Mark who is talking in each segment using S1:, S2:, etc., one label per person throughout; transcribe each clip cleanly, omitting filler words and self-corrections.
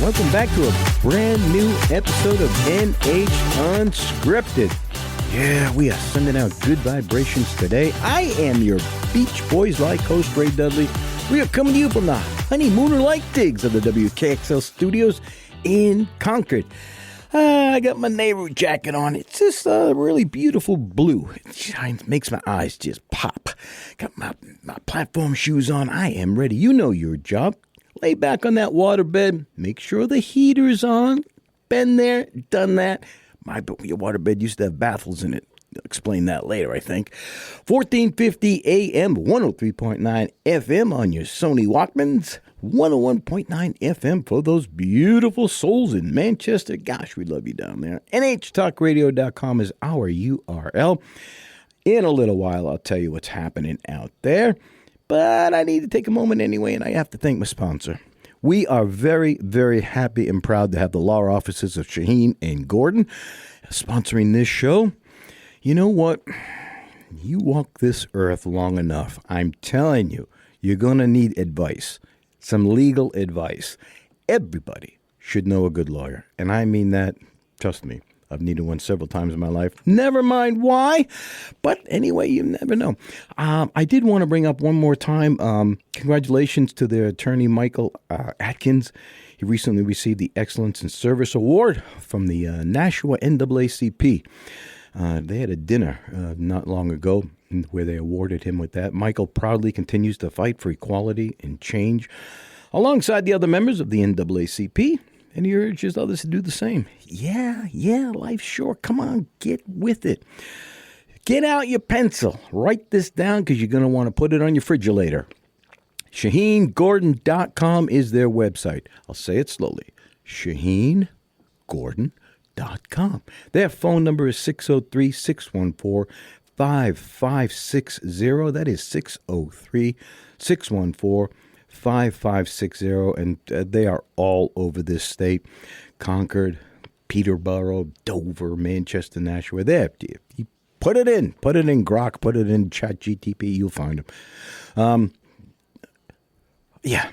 S1: Welcome back to a brand new episode of NH Unscripted. Yeah, we are sending out good vibrations today. I am your Beach Boys-like host, Ray Dudley. We are coming to you from the Honeymooner-like digs of the WKXL studios in Concord. I got my Nehru jacket on. It's just really beautiful blue. It shines, makes my eyes just pop. Got my platform shoes on. I am ready. You know your job. Lay back on that waterbed. Make sure the heater's on. Been there, done that. Your waterbed used to have baffles in it. I'll explain that later, I think. 1450 AM, 103.9 FM on your Sony Walkmans. 101.9 FM for those beautiful souls in Manchester. Gosh, we love you down there. NHTalkRadio.com is our URL. In a little while, I'll tell you what's happening out there. But I need to take a moment anyway, and I have to thank my sponsor. We are very, very happy and proud to have the law offices of Shaheen and Gordon sponsoring this show. You know what? You walk this earth long enough. I'm telling you, you're going to need advice. Some legal advice. Everybody should know a good lawyer. And I mean that, trust me, I've needed one several times in my life. Never mind why. But anyway, you never know. I did want to bring up one more time, congratulations to their attorney, Michael Atkins. He recently received the Excellence in Service Award from the Nashua NAACP. They had a dinner not long ago where they awarded him with that. Michael proudly continues to fight for equality and change alongside the other members of the NAACP, and he urges others to do the same. Yeah, life's short. Come on, get with it. Get out your pencil. Write this down because you're going to want to put it on your refrigerator. ShaheenGordon.com is their website. I'll say it slowly. ShaheenGordon.com. Their phone number is 603-614-5560. That is 603-614-5560. And they are all over this state. Concord, Peterborough, Dover, Manchester, Nashua. There. You put it in Grok, put it in ChatGTP, you'll find them. Yeah.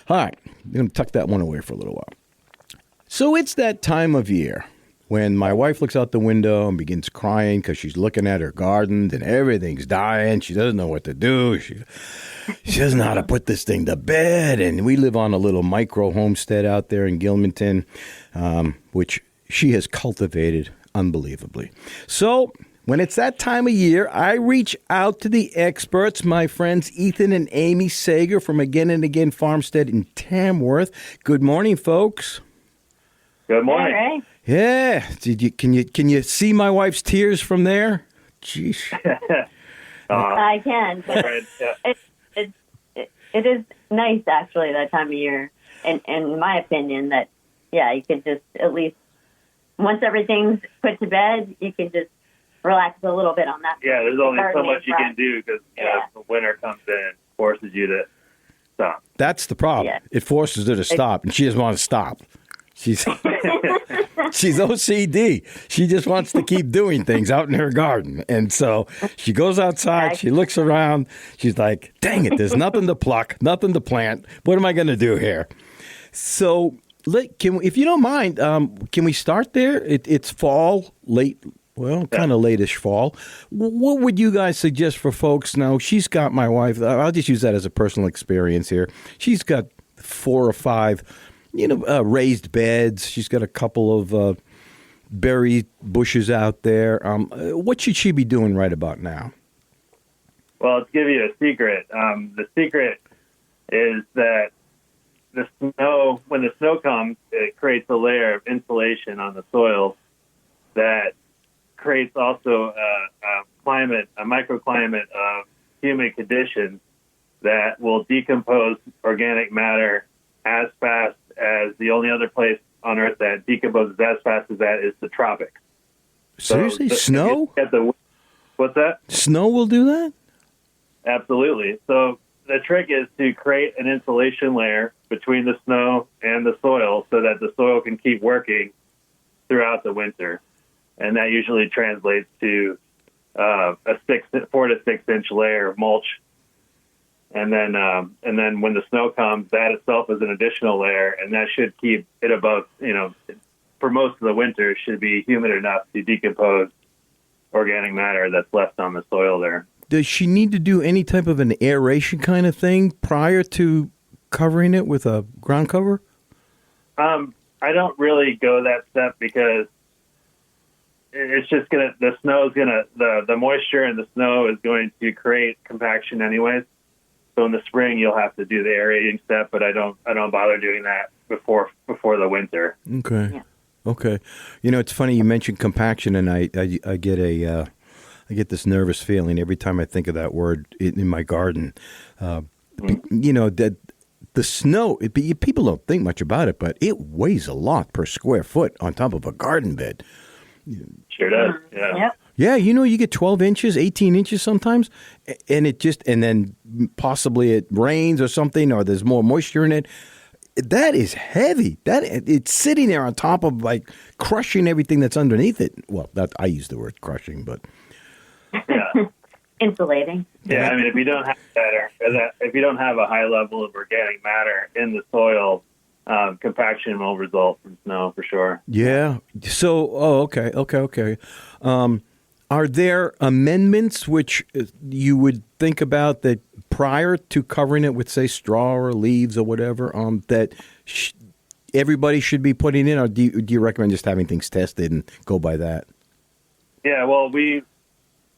S1: All right. I'm going to tuck that one away for a little while. So it's that time of year when my wife looks out the window and begins crying because she's looking at her garden and everything's dying. She doesn't know what to do. She doesn't know how to put this thing to bed. And we live on a little micro homestead out there in Gilmanton, which she has cultivated unbelievably. So when it's that time of year, I reach out to the experts, my friends Ethan and Amy Sager from Again and Again Farmstead in Tamworth. Good morning, folks.
S2: Good morning.
S3: Hey,
S1: Yeah. Can you see my wife's tears from there? Jeez.
S3: I can. But it is nice, actually, that time of year. And in my opinion, that, you could just at least, once everything's put to bed, you can just relax a little bit on that.
S2: Yeah, there's only so much you can do because the winter comes in and forces you to stop.
S1: That's the problem.
S3: Yeah.
S1: It forces her to stop, and she doesn't want to stop. She's OCD. She just wants to keep doing things out in her garden. And so she goes outside, she looks around, she's like, dang it, there's nothing to pluck, nothing to plant. What am I going to do here? So if you don't mind, can we start there? It's fall, late, well, kind of late-ish fall. What would you guys suggest for folks? Now, she's got my wife, I'll just use that as a personal experience here. She's got 4 or 5 raised beds. She's got a couple of berry bushes out there. What should she be doing right about now?
S2: Well, to give you a secret, the secret is that when the snow comes, it creates a layer of insulation on the soil that creates also a microclimate of humid conditions that will decompose organic matter as fast as the only other place on Earth that decomposes as fast as that is the tropics.
S1: Seriously? Snow?
S2: What's that?
S1: Snow will do that?
S2: Absolutely. So the trick is to create an insulation layer between the snow and the soil so that the soil can keep working throughout the winter. And that usually translates to a 4 to 6 inch layer of mulch. and then when the snow comes, that itself is an additional layer, and that should keep it above, for most of the winter, should be humid enough to decompose organic matter that's left on the soil there.
S1: Does she need to do any type of an aeration kind of thing prior to covering it with a ground cover?
S2: I don't really go that step because it's just the moisture in the snow is going to create compaction anyways. So in the spring you'll have to do the aerating step, but I don't bother doing that before the winter.
S1: Okay. Yeah. Okay. It's funny you mentioned compaction, and I get I get this nervous feeling every time I think of that word in my garden. That the snow, people don't think much about it, but it weighs a lot per square foot on top of a garden bed.
S2: Sure does. Yeah.
S3: Yep.
S1: Yeah, you get 12 inches, 18 inches sometimes, and then possibly it rains or something, or there's more moisture in it. That is heavy. It's sitting there on top of, like, crushing everything that's underneath it. Well, I use the word crushing, but
S2: yeah.
S3: Insulating.
S2: Yeah, I mean, if you don't have if you don't have a high level of organic matter in the soil, compaction will result from snow for sure.
S1: Yeah. So, okay. Are there amendments which you would think about that prior to covering it with, say, straw or leaves or whatever, that everybody should be putting in, or do you recommend just having things tested and go by that?
S2: Yeah, well, we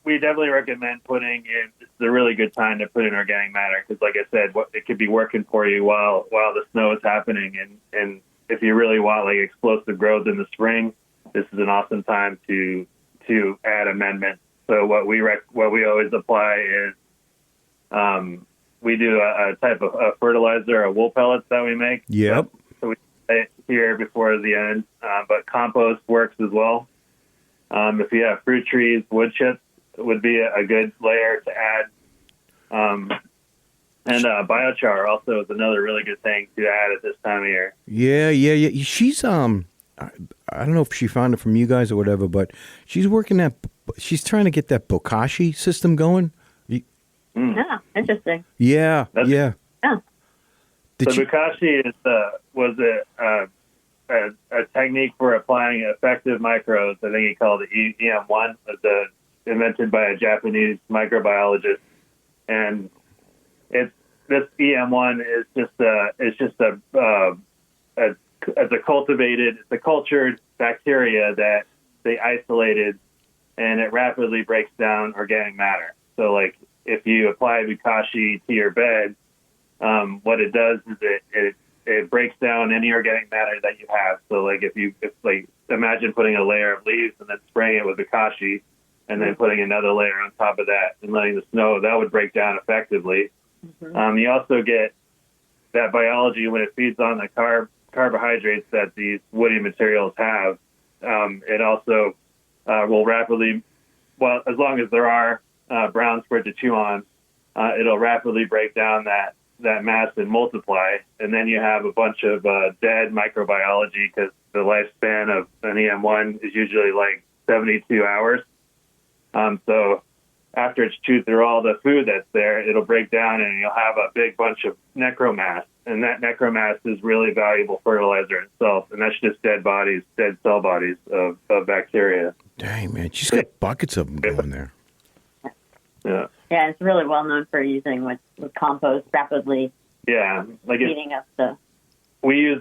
S2: definitely recommend putting in. It's a really good time to put in organic matter because, like I said, it could be working for you while the snow is happening, and if you really want like explosive growth in the spring, this is an awesome time to add amendments. So what we always apply is we do a type of fertilizer, a wool pellets that we make.
S1: Yep.
S2: So we say it here before the end, but compost works as well. If you have fruit trees, wood chips would be a good layer to add. And biochar also is another really good thing to add at this time of year.
S1: Yeah. She's I don't know if she found it from you guys or whatever, but she's trying to get that bokashi system going.
S3: Yeah, interesting.
S1: Yeah.
S2: So bokashi was a technique for applying effective microbes. I think he called it EM1, invented by a Japanese microbiologist, and this EM1 is just a cultured bacteria that they isolated, and it rapidly breaks down organic matter. So, like, if you apply bokashi to your bed, what it does is it breaks down any organic matter that you have. So, like, if imagine putting a layer of leaves and then spraying it with bokashi, and then putting another layer on top of that and letting the snow, that would break down effectively. Mm-hmm. You also get that biology when it feeds on the carbohydrates that these woody materials have. It also will rapidly, well, as long as there are browns for it to chew on, it'll rapidly break down that mass and multiply. And then you have a bunch of dead microbiology because the lifespan of an EM1 is usually like 72 hours. So after it's chewed through all the food that's there, it'll break down and you'll have a big bunch of necromass. And that necromass is really valuable fertilizer itself. And that's just dead cell bodies of bacteria.
S1: Dang, man. She's got buckets of them going there.
S2: Yeah.
S3: Yeah, it's really well known for using with compost rapidly.
S2: Yeah. Like
S3: heating up the...
S2: We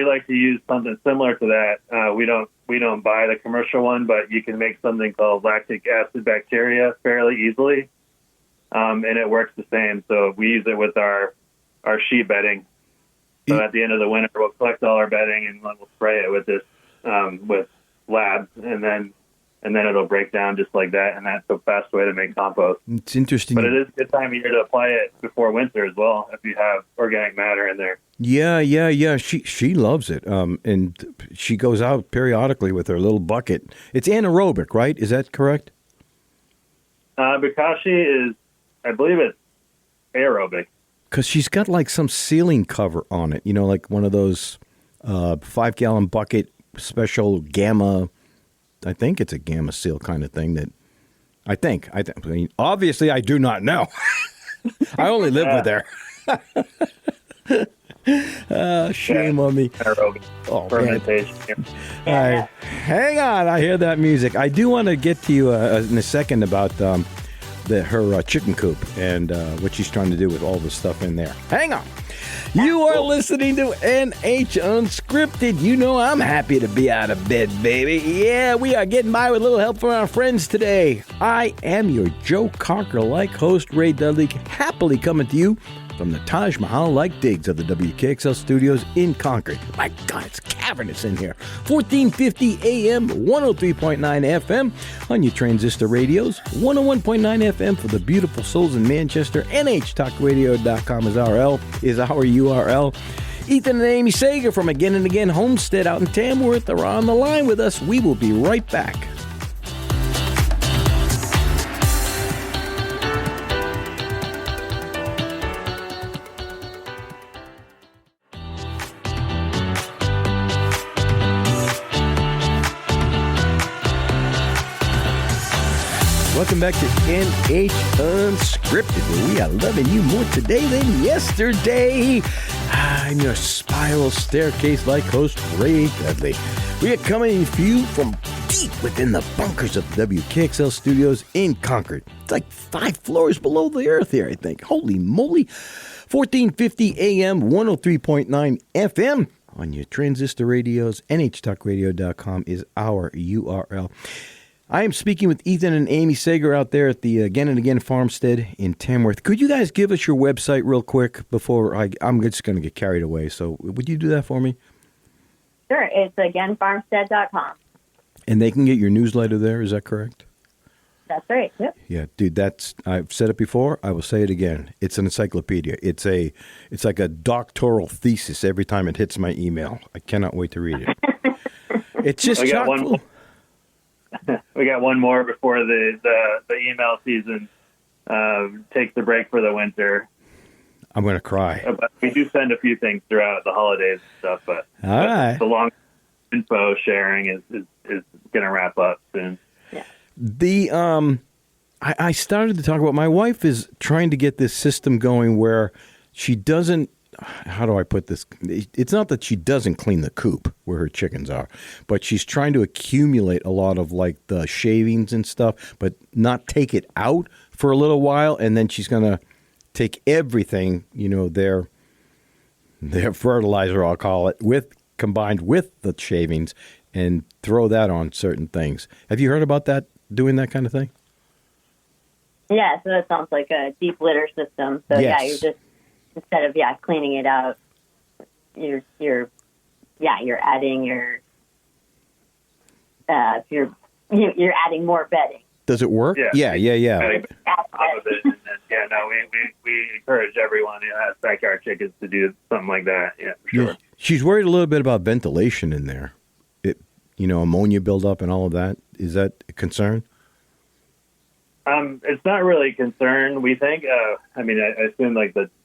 S2: like to use something similar to that. We don't buy the commercial one, but you can make something called lactic acid bacteria fairly easily. And it works the same. So we use it with our sheep bedding. So at the end of the winter, we'll collect all our bedding and we'll spray it with this, with labs, and then it'll break down just like that. And that's the fast way to make compost.
S1: It's interesting.
S2: But it is a good time of year to apply it before winter as well, if you have organic matter in there.
S1: Yeah. She loves it. And she goes out periodically with her little bucket. It's anaerobic, right? Is that correct?
S2: Bokashi is, I believe it's aerobic.
S1: Because she's got like some sealing cover on it, like one of those 5-gallon bucket special gamma. I think it's a gamma seal kind of thing that I mean, obviously I do not know. I only live with her. Shame on me.
S2: Anaerobic fermentation.
S1: All right. Hang on. I hear that music. I do want to get to you in a second about her chicken coop and what she's trying to do with all the stuff in there. Hang on. You are listening to NH Unscripted. You know I'm happy to be out of bed, baby. Yeah, we are getting by with a little help from our friends today. I am your Joe Cocker-like host, Ray Dudley, happily coming to you from the Taj Mahal-like digs of the WKXL studios in Concord. My God, it's cavernous in here. 1450 AM, 103.9 FM on your transistor radios, 101.9 FM for the beautiful souls in Manchester. NHTalkRadio.com is our URL. Ethan and Amy Sager from Again and Again Homestead out in Tamworth are on the line with us. We will be right back. Welcome back to NH Unscripted, where we are loving you more today than yesterday. I'm your spiral staircase-like host, Ray Dudley. We are coming to you from deep within the bunkers of the WKXL studios in Concord. It's like 5 floors below the earth here, I think. Holy moly. 1450 AM, 103.9 FM on your transistor radios. NHTalkRadio.com is our URL. I am speaking with Ethan and Amy Sager out there at the Again and Again Farmstead in Tamworth. Could you guys give us your website real quick before I'm just going to get carried away? So would you do that for me?
S3: Sure. It's againfarmstead.com.
S1: And they can get your newsletter there. Is that correct?
S3: That's right. Yep.
S1: Yeah, dude, I've said it before. I will say it again. It's an encyclopedia. It's like a doctoral thesis every time it hits my email. I cannot wait to read it. It's just chock full.
S2: We got one more before the email season takes a break for the winter.
S1: I'm going to cry.
S2: But we do send a few things throughout the holidays and stuff, but the long info sharing is going to wrap up soon.
S3: Yeah.
S1: I started to talk about, my wife is trying to get this system going where she doesn't, how do I put this? It's not that she doesn't clean the coop where her chickens are, but she's trying to accumulate a lot of like the shavings and stuff, but not take it out for a little while. And then she's going to take everything, their fertilizer, I'll call it, combined with the shavings and throw that on certain things. Have you heard about that, doing that kind of thing?
S3: Yeah, so that sounds like a deep litter system. So
S1: yes.
S3: Yeah, you're just, instead of cleaning it out, you're adding you're adding more bedding.
S1: Does it work? Yeah.
S2: Adding on top of it, and then, we encourage everyone who has backyard chickens to do something like that. Yeah, for sure.
S1: She's worried a little bit about ventilation in there. Ammonia buildup and all of that. Is that a concern?
S2: It's not really a concern. We think. I assume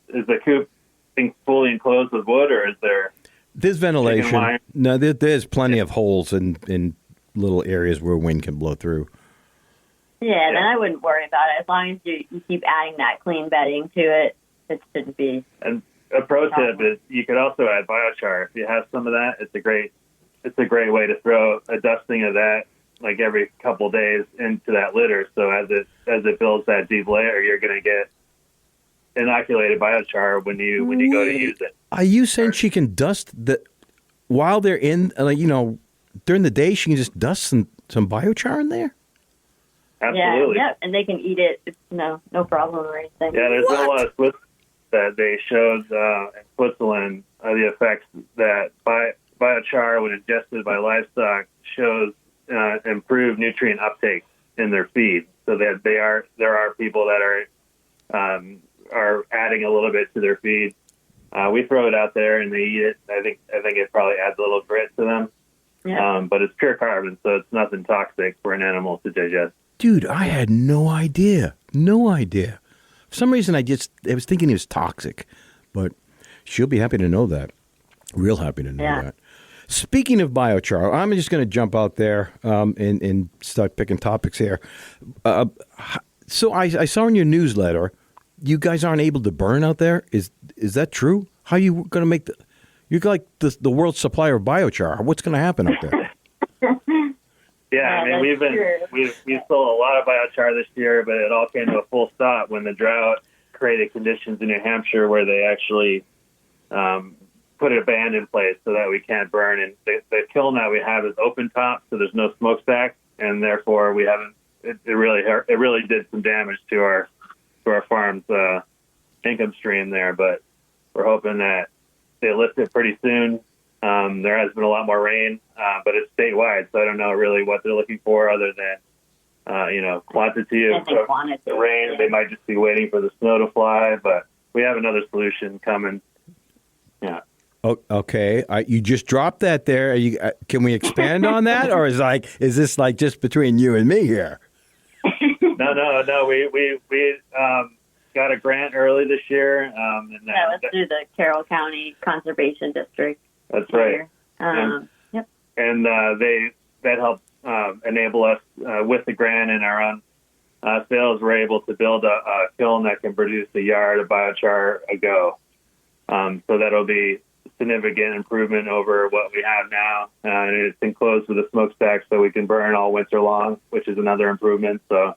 S2: is the coop being fully enclosed with wood, or is there?
S1: There's ventilation. No, there's plenty of holes in little areas where wind can blow through.
S3: Yeah, then I wouldn't worry about it. As long as you keep adding that clean bedding to it, it shouldn't be.
S2: And a pro tip is you could also add biochar. If you have some of that, it's a great way to throw a dusting of that like every couple days into that litter. So as it builds that deep layer, you're going to get inoculated biochar when you go to use it.
S1: Are you saying she can dust while they're in, during the day, she can just dust some biochar in there?
S2: Absolutely.
S3: Yeah, and they can eat it. It's no problem or anything.
S2: Yeah, there's been a lot of Swiss that they showed in Switzerland the effects that biochar, when ingested by livestock, shows improved nutrient uptake in their feed. So that there are people that are adding a little bit to their feed. We throw it out there and they eat it. I think it probably adds a little grit to them.
S3: Yeah.
S2: But it's pure carbon, so it's nothing toxic for an animal to digest.
S1: Dude, I had no idea. No idea. For some reason, I was thinking it was toxic, but she'll be happy to know that. Real happy to know that. Speaking of biochar, I'm just going to jump out there and start picking topics here. So I saw in your newsletter you guys aren't able to burn out there. Is that true? How are you going to make you're like the world's supplier of biochar. What's going to happen up there?
S2: Yeah, I mean, we've sold a lot of biochar this year, but it all came to a full stop when the drought created conditions in New Hampshire where they actually put a ban in place so that we can't burn. And the kiln that we have is open top, so there's no smokestack, and therefore we haven't. It really did some damage to our farm's income stream there. But we're hoping that they lift it pretty soon. There has been a lot more rain, but it's statewide, so I don't know really what they're looking for other than, quantity of the rain. They might just be waiting for the snow to fly, but we have another solution coming. Yeah. Oh,
S1: okay. You just dropped that there. Can we expand on that, or is this like just between you and me here?
S2: No. We got a grant early this year. And
S3: that was through the Carroll County Conservation District.
S2: That's right.
S3: Yep.
S2: And that helped enable us with the grant and our own sales. We're able to build a kiln that can produce a yard of biochar a go. So that'll be a significant improvement over what we have now. And it's enclosed with a smokestack so we can burn all winter long, which is another improvement. So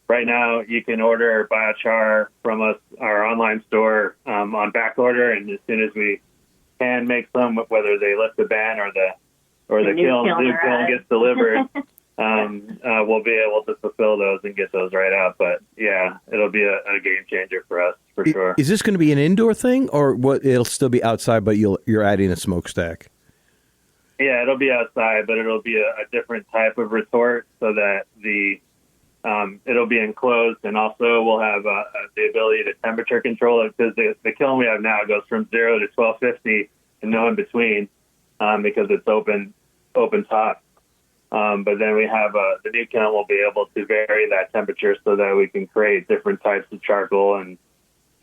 S2: right now you can order biochar from us, our online store, on back order, and as soon as we can make some, whether they lift the ban or the kiln gets delivered, we'll be able to fulfill those and get those right out. But yeah, it'll be a game changer for us for sure.
S1: Is this going to be an indoor thing, or what? It'll still be outside, but you're adding a smokestack?
S2: Yeah, it'll be outside, but it'll be a different type of retort so that it'll be enclosed, and also we'll have the ability to temperature control it, because the kiln we have now goes from 0 to 1250 and no in between, because it's open top. But then we have the new kiln will be able to vary that temperature so that we can create different types of charcoal and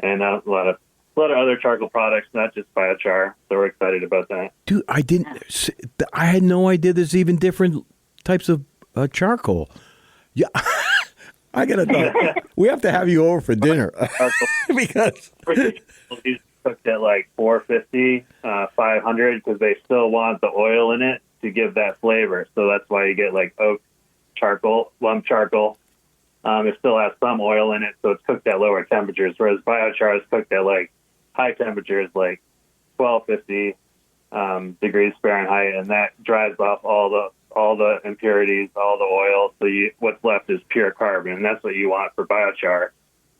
S2: a lot of other charcoal products, not just biochar. So we're excited about that.
S1: Dude, I had no idea there's even different types of charcoal. Yeah. I gotta know. We have to have you over for dinner because
S2: these cooked at like 450, 500, because they still want the oil in it to give that flavor. So that's why you get like oak charcoal, lump charcoal. It still has some oil in it, so it's cooked at lower temperatures. Whereas biochar is cooked at like high temperatures, like 1250 degrees Fahrenheit, and that drives off all the impurities, all the oil. So what's left is pure carbon, and that's what you want for biochar.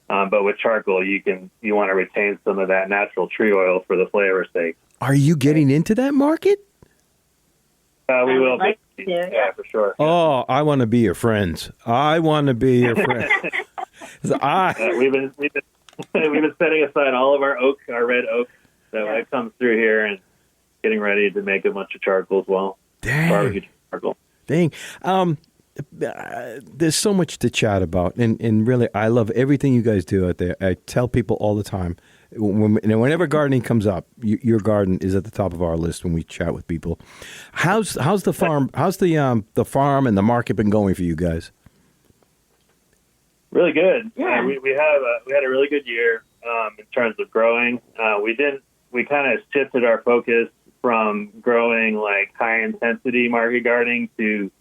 S2: But with charcoal, you want to retain some of that natural tree oil for the flavor's sake.
S1: Are you getting into that market?
S2: We will be. Yeah, for sure.
S1: Oh, I want to be your friends. We've been
S2: setting aside all of our red oak that comes through here, and getting ready to make a bunch of charcoal as well.
S1: Dang.
S2: Barbecue charcoal.
S1: Dang. There's so much to chat about, and really, I love everything you guys do out there. I tell people all the time, whenever gardening comes up, your garden is at the top of our list when we chat with people. How's the farm? How's the farm and the market been going for you guys?
S2: Really good.
S3: Yeah.
S2: We had a really good year in terms of growing. We kind of shifted our focus from growing like high intensity market gardening to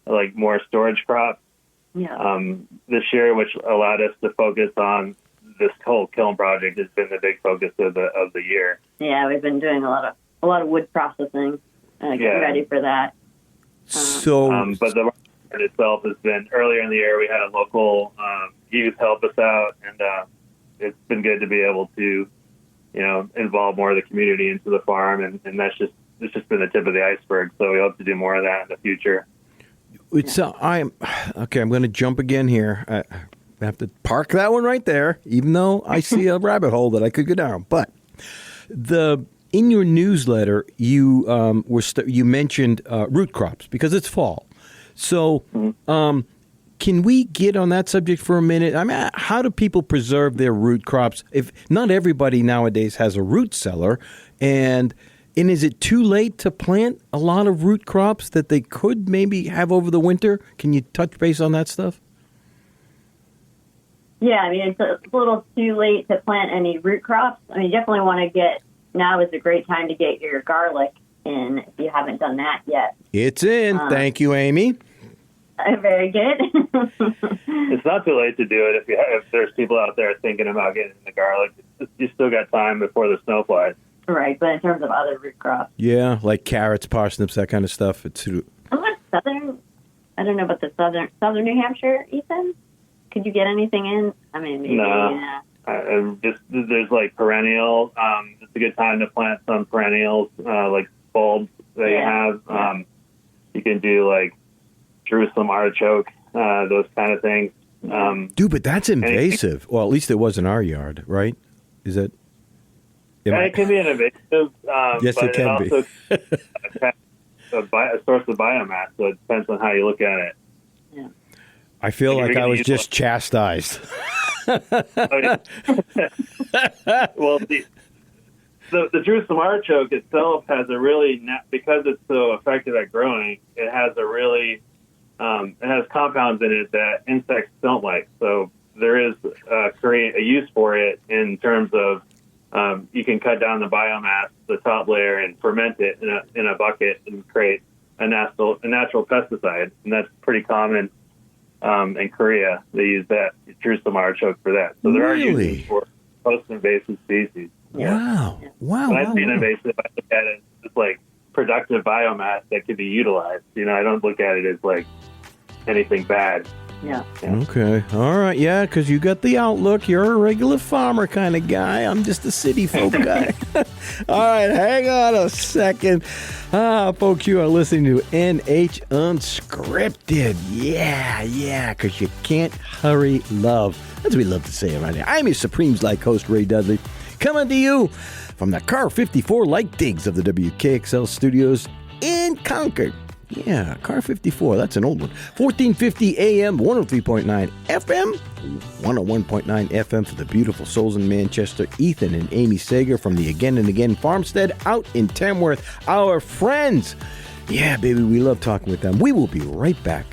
S2: like more storage crops.
S3: Yeah.
S2: This year, which allowed us to focus on this whole kiln project, has been the big focus of the year.
S3: Yeah, we've been doing a lot of wood processing, getting ready for that.
S2: But the market itself has been, earlier in the year, we had a local youth help us out, and it's been good to be able to, involve more of the community into the farm, and it's just been the tip of the iceberg. So we hope to do more of that in the future.
S1: I'm going to jump again here. I have to park that one right there, even though I see a rabbit hole that I could go down. But in your newsletter, you you mentioned root crops because it's fall. So can we get on that subject for a minute? I mean, how do people preserve their root crops if not everybody nowadays has a root cellar? And is it too late to plant a lot of root crops that they could maybe have over the winter? Can you touch base on that stuff?
S3: Yeah, I mean, it's a little too late to plant any root crops. I mean, you definitely want to now is a great time to get your garlic in if you haven't done that yet.
S1: It's in. Thank you, Amy.
S3: Very good.
S2: It's not too late to do it if there's people out there thinking about getting the garlic. You still got time before the snow flies.
S3: Right, but in terms of other root crops.
S1: Yeah, like carrots, parsnips, that kind of stuff. It's
S3: southern. I don't know about the southern New Hampshire, Ethan. Could you get anything in? I mean, maybe.
S2: No. There's like perennial. It's a good time to plant some perennials, like bulbs that you have. You can do like Jerusalem artichoke, those kind of things.
S1: Dude, but that's invasive. Well, at least it was in our yard, right? Is it?
S2: It can be an invasive.
S1: Yes,
S2: but
S1: it can be.
S2: Also a source of biomass, so it depends on how you look at it.
S3: Yeah.
S1: I feel like I was just chastised.
S2: Well, the Jerusalem artichoke itself has a really, because it's so effective at growing, it has it has compounds in it that insects don't like. So there is a use for it in terms of you can cut down the biomass, the top layer, and ferment it in a bucket and create a natural pesticide, and that's pretty common. In Korea, they use that Jerusalem artichoke for that. So there are uses for post-invasive species.
S1: Wow.
S2: Yeah.
S1: Wow.
S2: When I see invasive, I look at it as like productive biomass that could be utilized. I don't look at it as like anything bad.
S3: Yeah.
S1: Okay. All right. Yeah, because you got the outlook. You're a regular farmer kind of guy. I'm just a city folk guy. All right. Hang on a second. Folks, you are listening to NH Unscripted. Yeah, because you can't hurry love. That's what we love to say around here. I'm your Supremes-like host, Ray Dudley, coming to you from the Car 54 Light Digs of the WKXL studios in Concord. Yeah, Car 54, that's an old one. 1450 AM, 103.9 FM, 101.9 FM for the beautiful souls in Manchester. Ethan and Amy Sager from the Again and Again Farmstead out in Tamworth. Our friends. Yeah, baby, we love talking with them. We will be right back.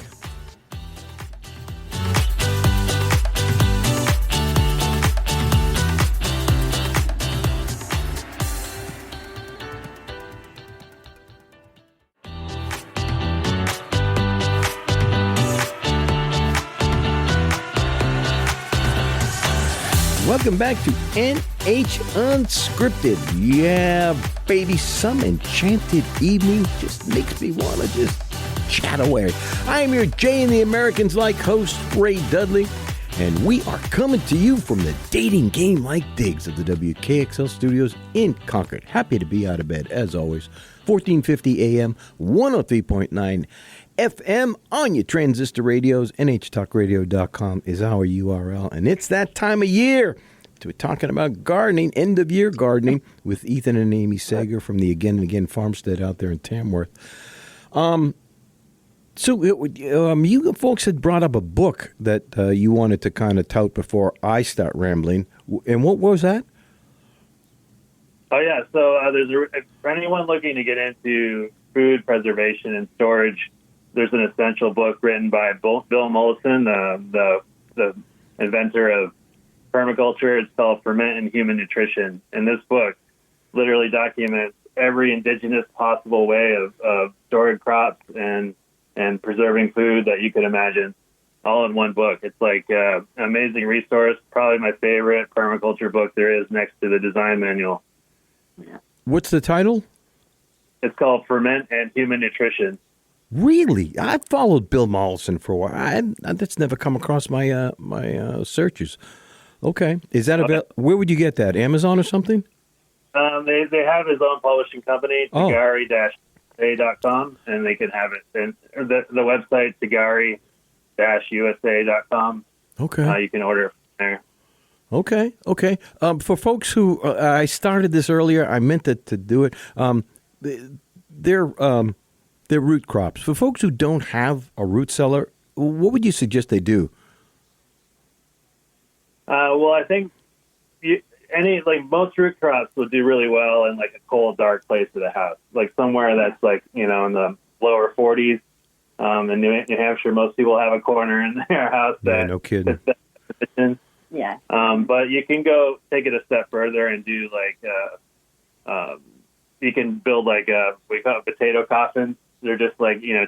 S1: Welcome back to NH Unscripted. Yeah, baby, some enchanted evening just makes me want to just chat away. I am your Jay and the Americans like host, Ray Dudley, and we are coming to you from the dating game like digs of the WKXL studios in Concord. Happy to be out of bed, as always. 1450 AM, 103.9 FM on your transistor radios. NHTalkRadio.com is our URL. And it's that time of year to be talking about gardening, end-of-year gardening, with Ethan and Amy Sager from the Again and Again Farmstead out there in Tamworth. So you folks had brought up a book that you wanted to kind of tout before I start rambling. And what was that?
S2: Oh, yeah. So for anyone looking to get into food preservation and storage, there's an essential book written by Bill Mollison, the inventor of permaculture. It's called Ferment and Human Nutrition. And this book literally documents every indigenous possible way of storing crops and preserving food that you could imagine, all in one book. It's like an amazing resource, probably my favorite permaculture book there is next to the design manual.
S3: Yeah.
S1: What's the title?
S2: It's called Ferment and Human Nutrition.
S1: Really? I've followed Bill Mollison for a while. That's never come across my searches. Okay. Is that where would you get that? Amazon or something?
S2: They have his own publishing company, Tagari-USA.com, and they can have it. And the website, Tagari-USA.com.
S1: Okay.
S2: You can order it from there.
S1: Okay. For folks who, I started this earlier, I meant to do it. They're root crops. For folks who don't have a root cellar, what would you suggest they do?
S2: Well, I think most root crops will do really well in like a cold, dark place of the house, like somewhere that's like, in the lower 40s. In New Hampshire, most people have a corner in their house that
S1: no kidding.
S3: Yeah.
S2: But you can go take it a step further and do you can build we call it potato coffins. They're just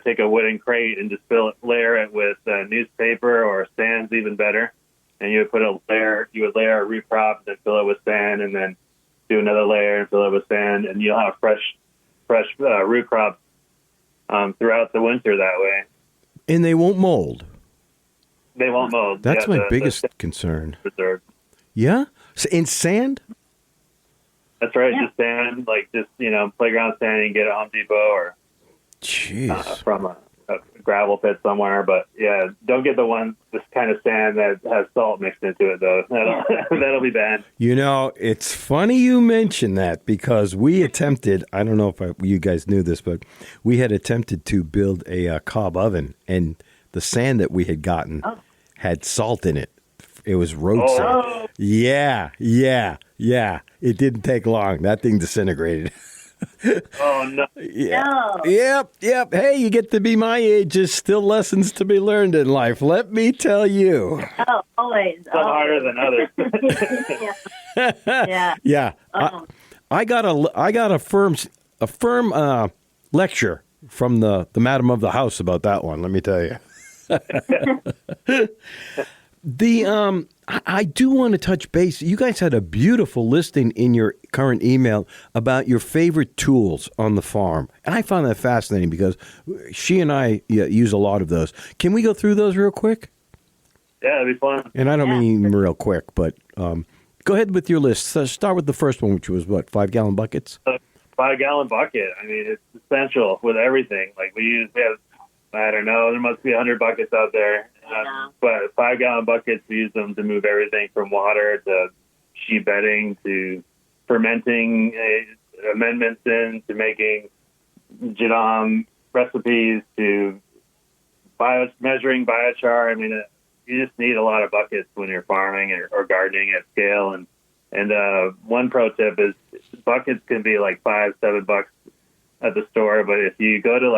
S2: take a wooden crate and just layer it with newspaper or sand's even better. And you would layer a root crop and then fill it with sand and then do another layer and fill it with sand. And you'll have fresh root crops throughout the winter that way.
S1: And they won't mold.
S2: They won't mold.
S1: That's my biggest concern.
S2: Preserved.
S1: Yeah? In sand?
S2: That's right.
S3: Yeah.
S2: Just sand, playground sand you can get at Home Depot or from a gravel pit somewhere. But yeah, don't get this kind of sand that has salt mixed into it, though. That'll be bad.
S1: It's funny you mention that because we attempted, I don't know if you guys knew this, but we had attempted to build a cob oven, and the sand that we had gotten had salt in it. It was road sand. Yeah. It didn't take long. That thing disintegrated.
S2: Oh, no.
S1: Yeah. No. Yep. Hey, you get to be my age. There's still lessons to be learned in life. Let me tell you.
S3: Oh, always.
S2: Some harder than
S3: others.
S1: Yeah. I got a firm lecture from the madam of the house about that one. Let me tell you. I do want to touch base. You guys had a beautiful listing in your current email about your favorite tools on the farm. And I found that fascinating because she and I use a lot of those. Can we go through those real quick?
S2: Yeah, it'd be fun.
S1: And I don't mean real quick, but go ahead with your list. Start with the first one, which was 5-gallon buckets?
S2: 5-gallon bucket. I mean, it's essential with everything. We have, I don't know, there must be 100 buckets out there. But 5-gallon buckets, we use them to move everything from water to sheet bedding to fermenting amendments to making jadam recipes to measuring biochar. I mean, you just need a lot of buckets when you're farming or gardening at scale. And one pro tip is buckets can be like $5-7 at the store, but if you go to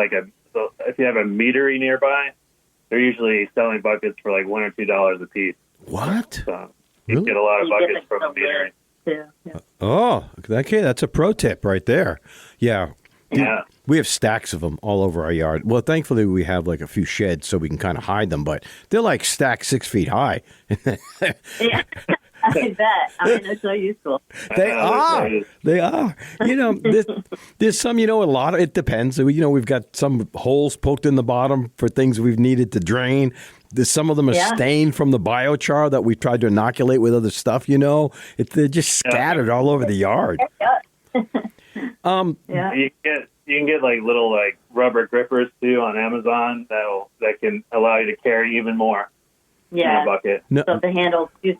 S2: if you have a meadery nearby, they're usually selling buckets for $1 or $2 a piece.
S1: What?
S2: So you get a lot of buckets from a meadery.
S3: Yeah.
S1: Oh, okay. That's a pro tip right there. Yeah.
S2: Yeah.
S1: We have stacks of them all over our yard. Well, thankfully, we have a few sheds so we can kind of hide them, but they're stacked 6 feet high.
S3: Yeah. I bet. I mean, they're so useful.
S1: They are. There's some, a lot of, it depends. We've got some holes poked in the bottom for things we've needed to drain. Some of them are stained from the biochar that we tried to inoculate with other stuff, They're just scattered all over the yard.
S3: Yeah.
S2: You can get little rubber grippers too on Amazon that can allow you to carry even more in a bucket.
S3: No. So if the handle's too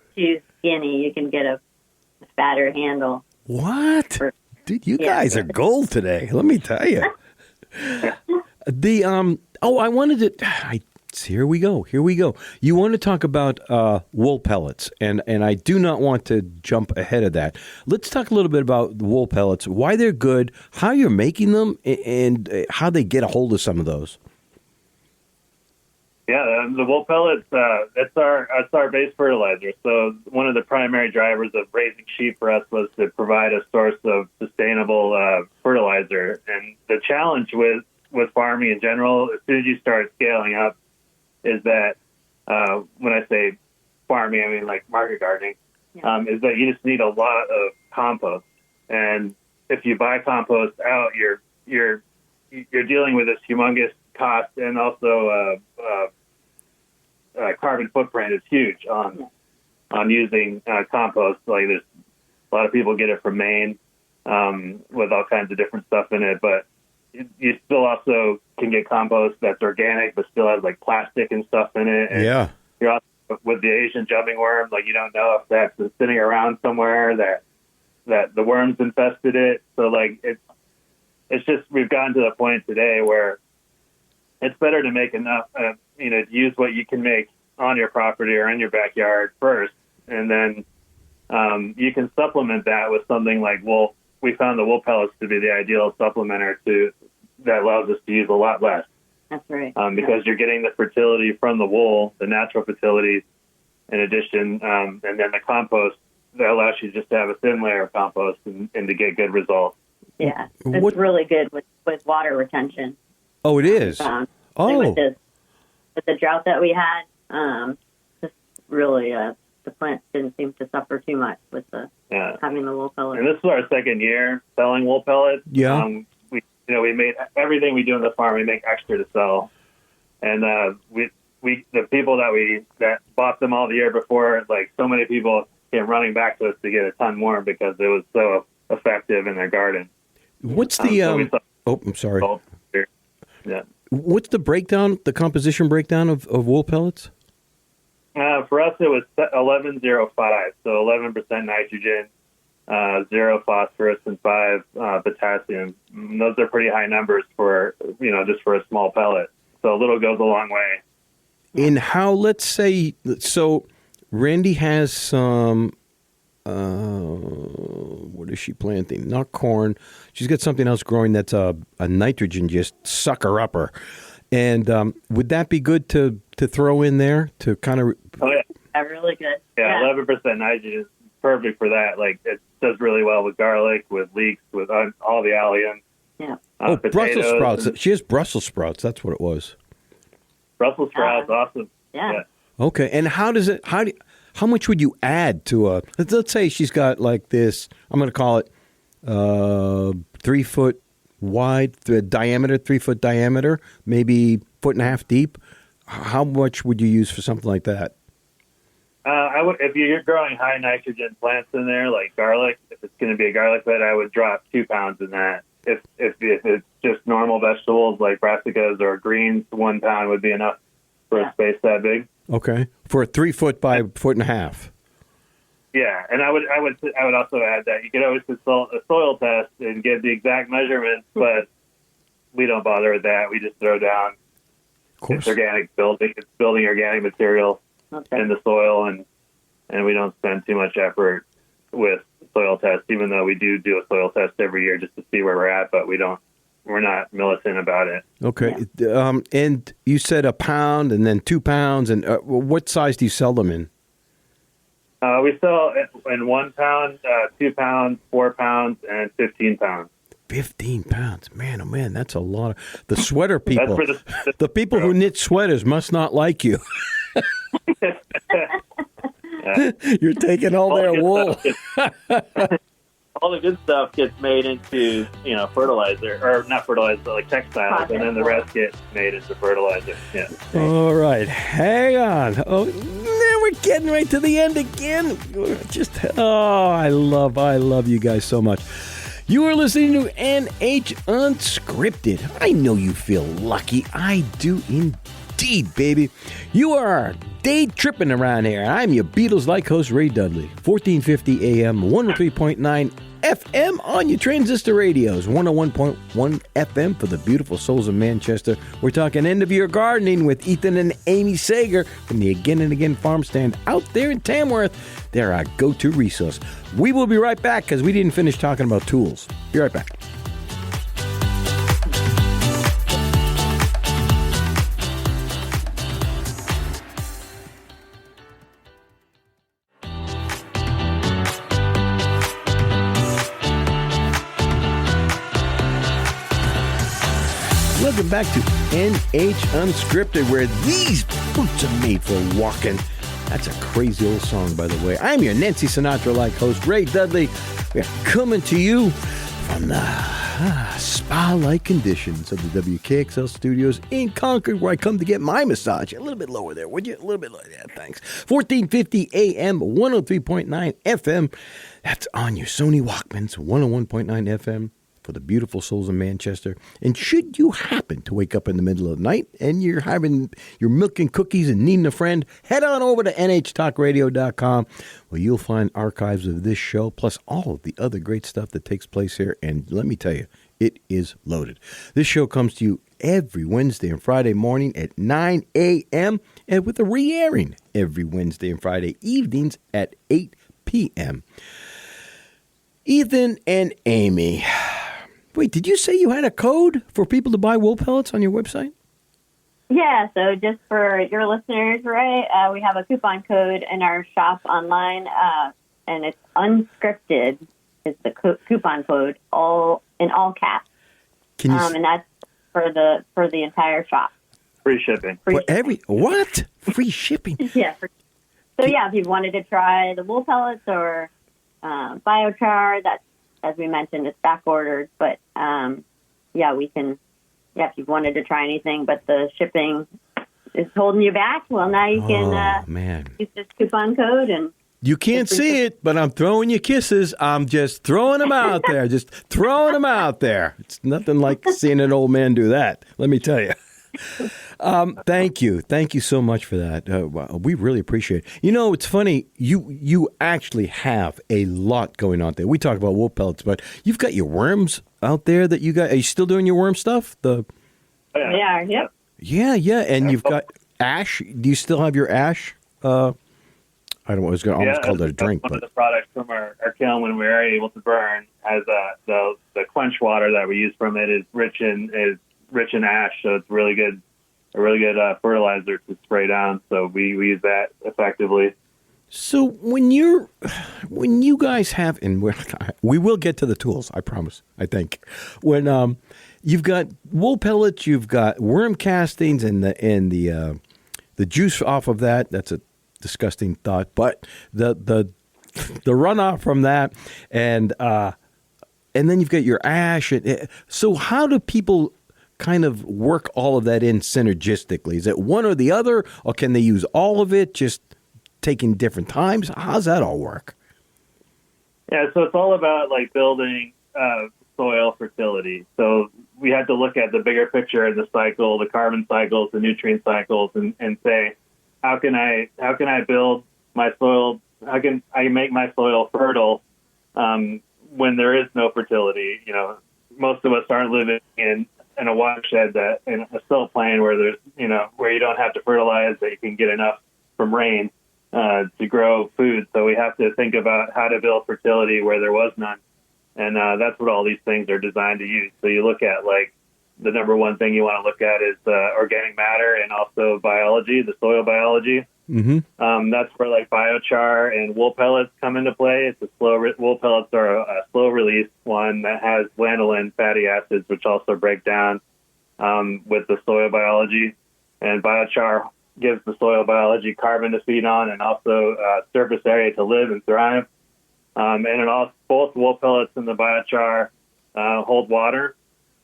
S3: skinny, you can get a fatter handle.
S1: What? Dude, you guys are gold today. Let me tell you. I wanted to. Here we go. You want to talk about wool pellets, and I do not want to jump ahead of that. Let's talk a little bit about the wool pellets, why they're good, how you're making them, and how they get a hold of some of those.
S2: Yeah, the wool pellets, that's our base fertilizer. So one of the primary drivers of raising sheep for us was to provide a source of sustainable fertilizer. And the challenge with farming in general, as soon as you start scaling up, is that when I say farming, I mean market gardening, is that you just need a lot of compost. And if you buy compost out, you're dealing with this humongous cost, and also carbon footprint is huge on using compost. There's a lot of people get it from Maine with all kinds of different stuff in it, but you still also can get compost that's organic, but still has plastic and stuff in it. And you're also, with the Asian jumping worm, you don't know if that's been sitting around somewhere that the worms infested it. So it's just, we've gotten to the point today where it's better to make enough, to use what you can make on your property or in your backyard first. And then you can supplement that with something like wool. We found the wool pellets to be the ideal supplementer that allows us to use a lot less.
S3: That's right.
S2: Because you're getting the fertility from the wool, the natural fertility, in addition. And then the compost that allows you just to have a thin layer of compost and to get good results.
S3: Yeah, it's really good with water retention.
S1: Oh, it is?
S3: With the drought that we had, just really the plants didn't seem to suffer too much with having the wool pellets.
S2: And this is our second year selling wool pellets.
S1: Yeah.
S2: We made everything we do in the farm, we make extra to sell. And the people that bought them all the year before, like so many people came running back to us to get a ton more because it was so effective in their garden.
S1: What's the I'm sorry.
S2: Yeah.
S1: What's the breakdown, the composition breakdown of wool pellets?
S2: For us, it was 11-0-5, so 11% nitrogen, 0 phosphorus, and 5 potassium. And those are pretty high numbers for just for a small pellet. So a little goes a long way.
S1: In how, let's say, so Randy has some. What is she planting? Not corn. She's got something else growing that's a nitrogen just sucker upper. And would that be good to throw in there to kind of?
S2: Oh yeah,
S3: really good.
S2: Yeah, 11% nitrogen is perfect for that. Like it does really well with garlic, with leeks, with all the alliums.
S3: Yeah.
S1: Brussels sprouts. She has Brussels sprouts. That's what it was.
S2: Brussels sprouts, awesome.
S3: Yeah.
S1: Okay, and how much would you add to a? Let's say she's got like this. I'm going to call it 3 foot wide, diameter, 3 foot diameter, maybe 1.5 feet deep. How much would you use for something like that?
S2: I would, if you're growing high nitrogen plants in there, like garlic. If it's going to be a garlic bed, I would drop 2 pounds in that. If it's just normal vegetables like brassicas or greens, 1 pound would be enough for a space that big.
S1: Okay, for a 3 foot by 1.5 feet.
S2: Yeah, and I would also add that you could always consult a soil test and get the exact measurements, but we don't bother with that. We just throw down.
S1: Of course.
S2: It's organic building. It's building organic material in the soil, and we don't spend too much effort with soil tests, even though we do a soil test every year just to see where we're at, but we're not militant about it.
S1: Okay. Yeah. And you said 1 pound and then 2 pounds. And what size do you sell them in?
S2: We sell in 1 pound, 2 pounds, 4 pounds, and 15 pounds.
S1: 15 pounds. Man, oh man, that's a lot. The sweater people, the people who knit sweaters must not like you. You're taking all their wool.
S2: All the good stuff gets made into, fertilizer, or not fertilizer, but like textiles, and then the rest gets made into fertilizer. Yeah.
S1: All right, hang on. Oh, now we're getting right to the end again. I love you guys so much. You are listening to NH Unscripted. I know you feel lucky. I do indeed, baby. You are day tripping around here. I'm your Beatles-like host, Ray Dudley. 1450 AM, 103.9 FM on your transistor radios. 101.1 FM for the beautiful souls of Manchester. We're talking end-of-year gardening with Ethan and Amy Sager from the Again and Again Farmstead out there in Tamworth. They're our go-to resource. We will be right back because we didn't finish talking about tools. Be right back. Welcome back to NH Unscripted, where these boots are made for walking. That's a crazy old song, by the way. I'm your Nancy Sinatra-like host, Ray Dudley. We're coming to you from the spa-like conditions of the WKXL studios in Concord, where I come to get my massage. A little bit lower there, would you? A little bit lower. Yeah, thanks. 1450 AM, 103.9 FM. That's on your Sony Walkmans, 101.9 FM. For the beautiful souls of Manchester. And should you happen to wake up in the middle of the night and you're milking cookies and needing a friend, head on over to nhtalkradio.com, where you'll find archives of this show, plus all of the other great stuff that takes place here. And let me tell you, it is loaded. This show comes to you every Wednesday and Friday morning at 9 a.m. and with a re-airing every Wednesday and Friday evenings at 8 p.m. Ethan and Amy. Wait, did you say you had a code for people to buy wool pellets on your website?
S3: Yeah, so just for your listeners, right, we have a coupon code in our shop online, and it's Unscripted is the coupon code, all in all caps.
S1: Can you
S3: and that's for the entire shop.
S2: Free shipping.
S1: for every what? Free shipping?
S3: Yeah. So yeah, if you wanted to try the wool pellets or biochar, that's, as we mentioned, it's back ordered. But yeah, we can. Yeah, if you wanted to try anything, but the shipping is holding you back, well, now you can
S1: man.
S3: use this coupon code and.
S1: You can't see it, but I'm throwing you kisses. I'm just throwing them out there. Just throwing them out there. It's nothing like seeing an old man do that. Let me tell you. Thank you. Thank you so much for that. We really appreciate it. You know, it's funny. You actually have a lot going on there. We talk about wool pellets, but you've got your worms out there that you got. Are you still doing your worm stuff?
S3: We are, yep.
S1: Yeah. And you've got ash. Do you still have your ash? I was going to almost call it a drink.
S2: One
S1: but
S2: of the products from our kiln when we were able to burn has the quench water that we use from it is rich in ash, so it's a really good fertilizer to spray down. So we use that effectively.
S1: So when you guys have, and we will get to the tools, I promise. I think when you've got wool pellets, you've got worm castings, and the juice off of that. That's a disgusting thought, but the runoff from that, and then you've got your ash. So how do people kind of work all of that in synergistically? Is it one or the other, or can they use all of it, just taking different times? How's that all work?
S2: Yeah, so it's all about like building soil fertility. So we had to look at the bigger picture of the cycle, the carbon cycles, the nutrient cycles, and say, how can I build my soil? How can I make my soil fertile when there is no fertility? You know, most of us aren't living in a watershed that in a silt plain where there's where you don't have to fertilize, that you can get enough from rain to grow food. So we have to think about how to build fertility where there was none, and that's what all these things are designed to use. So you look at like. The number one thing you want to look at is organic matter and also biology, the soil biology. Mm-hmm. That's where like biochar and wool pellets come into play. It's wool pellets are a slow release one that has lanolin fatty acids, which also break down with the soil biology. And biochar gives the soil biology carbon to feed on and also surface area to live and thrive. And it also, both wool pellets and the biochar hold water.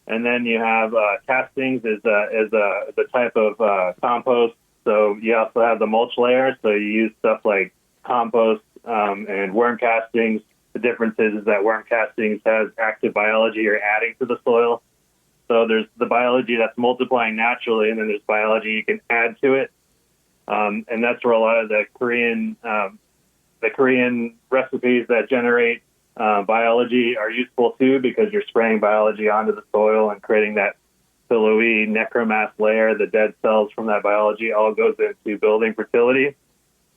S2: And then you have castings is a type of compost. So you also have the mulch layer. So you use stuff like compost and worm castings. The difference is that worm castings has active biology you're adding to the soil. So there's the biology that's multiplying naturally, and then there's biology you can add to it. And that's where a lot of the Korean recipes that generate biology are useful too, because you're spraying biology onto the soil and creating that pillowy necromass layer. The dead cells from that biology all goes into building fertility.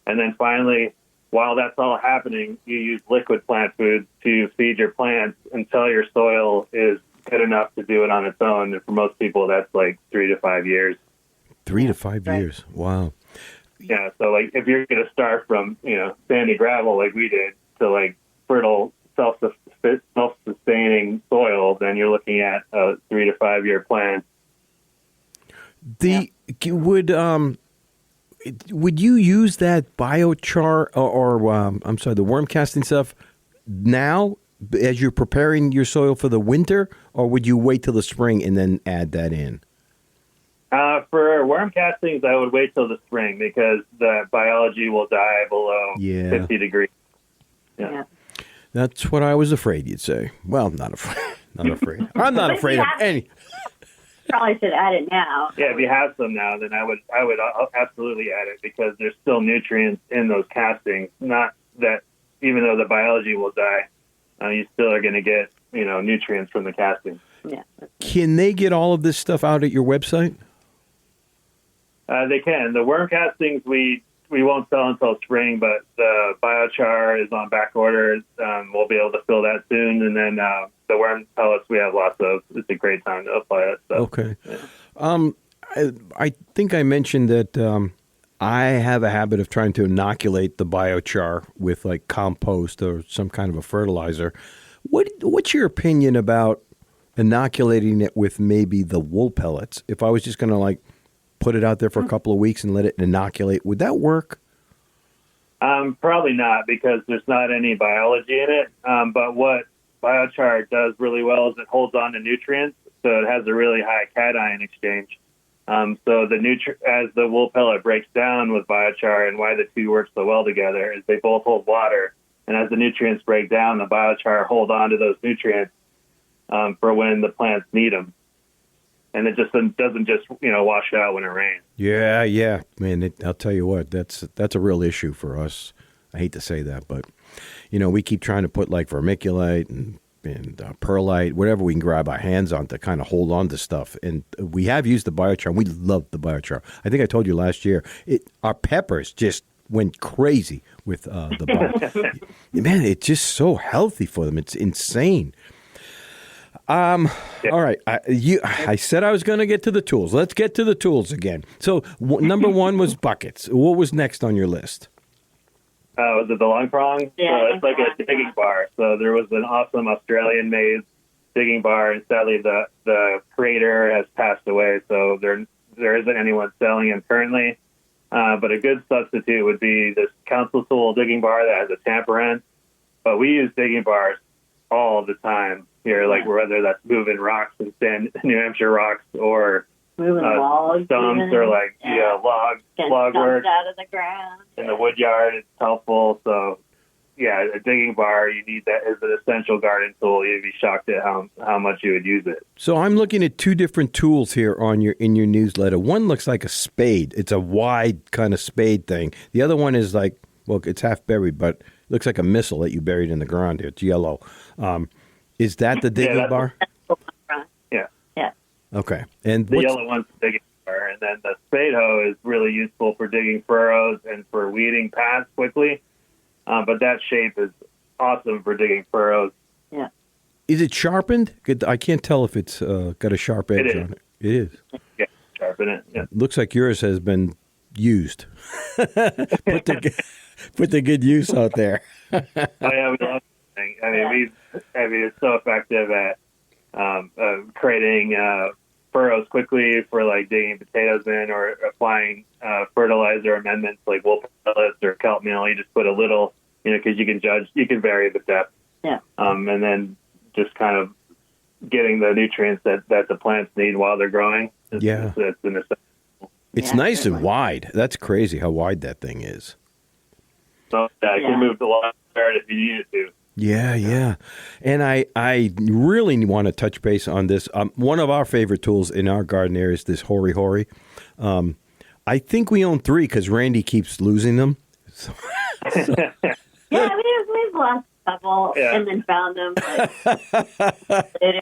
S2: And then finally, while that's all happening, you use liquid plant foods to feed your plants until your soil is good enough to do it on its own. And for most people, that's like 3 to 5 years.
S1: 3 to 5 years. Wow.
S2: Yeah. So like if you're going to start from, sandy gravel like we did to like fertile, self-sustaining soil, then you're looking at a 3 to 5 year plan.
S1: Would you use that biochar or the worm casting stuff now as you're preparing your soil for the winter, or would you wait till the spring and then add that in?
S2: For worm castings, I would wait till the spring because the biology will die below 50 degrees. Yeah.
S1: That's what I was afraid you'd say. Well, not afraid. I'm not afraid of any.
S3: Probably should add it now.
S2: Yeah, if you have some now, then I would absolutely add it, because there's still nutrients in those castings. Not that even though the biology will die, you still are going to get nutrients from the castings.
S3: Yeah.
S1: Can they get all of this stuff out at your website?
S2: They can. The worm castings we won't sell until spring, but the biochar is on back order. We'll be able to fill that soon, and then the worm pellets we have lots of. It's a great time to apply that stuff.
S1: Okay.
S2: Yeah.
S1: I think I mentioned that I have a habit of trying to inoculate the biochar with like compost or some kind of a fertilizer. What's your opinion about inoculating it with maybe the wool pellets? If I was just going to like put it out there for a couple of weeks and let it inoculate, would that work?
S2: Probably not, because there's not any biology in it. But what biochar does really well is it holds on to nutrients, so it has a really high cation exchange. So as the wool pellet breaks down with biochar, and why the two work so well together is they both hold water, and as the nutrients break down, the biochar hold on to those nutrients for when the plants need them. And it just doesn't just wash out when it rains.
S1: Yeah, man. I'll tell you what, that's a real issue for us. I hate to say that, but we keep trying to put like vermiculite and perlite, whatever we can grab our hands on to kind of hold on to stuff. And we have used the biochar. And we love the biochar. I think I told you last year, our peppers just went crazy with the biochar. Man, it's just so healthy for them. It's insane. All right. I said I was going to get to the tools. Let's get to the tools again. So number one was buckets. What was next on your list?
S2: Was it the long prong?
S3: Yeah.
S2: So it's like a digging bar. So there was an awesome Australian-made digging bar, and sadly the creator has passed away, so there isn't anyone selling them currently. But a good substitute would be this council tool digging bar that has a tamper end. But we use digging bars all the time here, like whether that's moving rocks and New Hampshire rocks, or
S3: moving logs,
S2: stumps, or like log work
S3: out of the ground
S2: in the wood yard. It's helpful. So yeah, a digging bar, you need that as an essential garden tool. You'd be shocked at how much you would use it.
S1: So I'm looking at two different tools here in your newsletter. One looks like a spade. It's a wide kind of spade thing. The other one is like, well, it's half buried, but it looks like a missile that you buried in the ground here. It's yellow. Is that the digging bar?
S3: Yeah.
S1: Okay. And
S2: the yellow one's the digging bar, and then the spade hoe is really useful for digging furrows and for weeding paths quickly. But that shape is awesome for digging furrows.
S3: Yeah.
S1: Is it sharpened? I can't tell if it's got a sharp edge on it. It is.
S2: Yeah, sharpen it. Yeah.
S1: Looks like yours has been used. Put the good use out there.
S2: Oh yeah, we love it. I mean, it's so effective at creating furrows quickly for like digging potatoes in, or applying fertilizer amendments like wool pellets or kelp meal. You just put a little, because you can vary the depth.
S3: Yeah.
S2: And then just kind of getting the nutrients that the plants need while they're growing. It's an essential.
S1: It's nice and wide. That's crazy how wide that thing is.
S2: So you can move the lawn if you needed to.
S1: Yeah. And I really want to touch base on this. One of our favorite tools in our garden area is this Hori. I think we own 3 because Randy keeps losing them.
S3: Yeah, we've lost a couple and then found them later.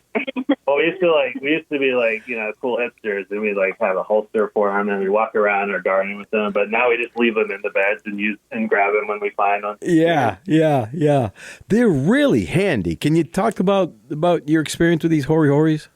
S2: Well, we used to be like, cool hipsters, and we like have a holster for them, and we walk around our garden with them. But now we just leave them in the beds and grab them when we find them. Yeah.
S1: They're really handy. Can you talk about your experience with these Horis?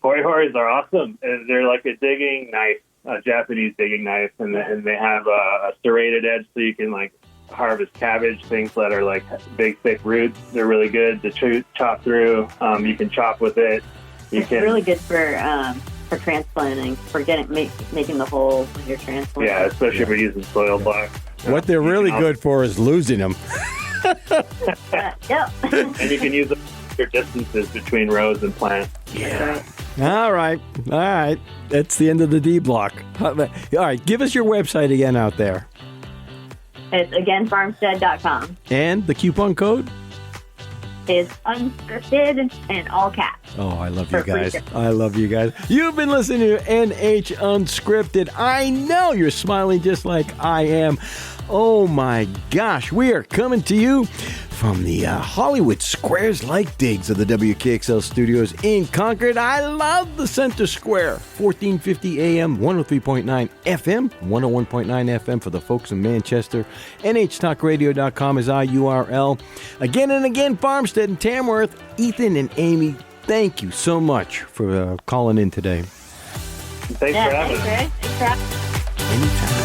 S2: Horis are awesome. They're like a digging knife, a Japanese digging knife, and they have a serrated edge, so you can like harvest cabbage, things that are like big, thick roots. They're really good to chop through. You can chop with it.
S3: It's really good for transplanting, for making the hole when you're transplanting.
S2: Yeah, especially if you're using soil blocks.
S1: What they're really good for is losing them.
S3: Yep.
S2: And you can use them for distances between rows and plants.
S1: Yeah. All right. That's the end of the D block. All right. Give us your website again out there.
S3: It's, again, farmstead.com.
S1: And the coupon code?
S3: Is Unscripted in all caps.
S1: Oh, I love you guys. I love you guys. You've been listening to NH Unscripted. I know you're smiling just like I am. Oh, my gosh. We are coming to you from the Hollywood Squares-like digs of the WKXL studios in Concord. I love the Center Square. 1450 AM, 103.9 FM, 101.9 FM for the folks in Manchester. NHTalkRadio.com is our URL. Again and again, Farmstead and Tamworth. Ethan and Amy, thank you so much for calling in today.
S2: Thanks for having us.
S3: Thanks, Ray. Thanks for having us.
S1: Anytime.